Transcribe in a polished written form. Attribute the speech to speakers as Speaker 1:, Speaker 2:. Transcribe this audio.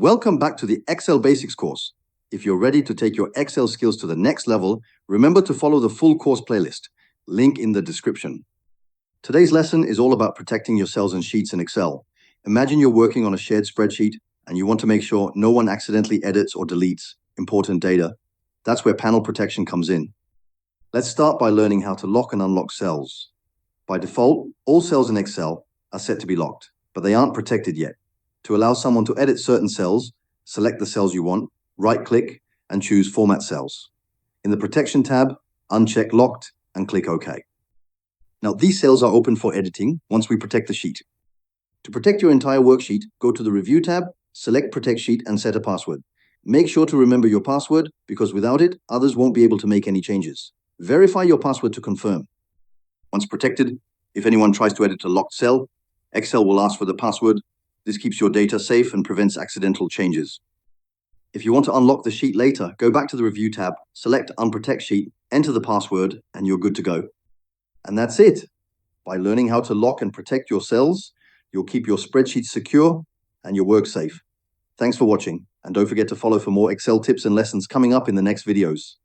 Speaker 1: Welcome back to the Excel Basics course. If you're ready to take your Excel skills to the next level, remember to follow the full course playlist, link in the description. Today's lesson is all about protecting your cells and sheets in Excel. Imagine you're working on a shared spreadsheet and you want to make sure no one accidentally edits or deletes important data. That's where panel protection comes in. Let's start by learning how to lock and unlock cells. By default, all cells in Excel are set to be locked, but they aren't protected yet. To allow someone to edit certain cells, select the cells you want, right-click, and choose Format Cells. In the Protection tab, uncheck Locked and click OK. Now, these cells are open for editing once we protect the sheet. To protect your entire worksheet, go to the Review tab, select Protect Sheet, and set a password. Make sure to remember your password, because without it, others won't be able to make any changes. Verify your password to confirm. Once protected, if anyone tries to edit a locked cell, Excel will ask for the password. This keeps your data safe and prevents accidental changes. If you want to unlock the sheet later, go back to the Review tab, select Unprotect Sheet, enter the password, and you're good to go. And that's it. By learning how to lock and protect your cells, you'll keep your spreadsheet secure and your work safe. Thanks for watching, and don't forget to follow for more Excel tips and lessons coming up in the next videos.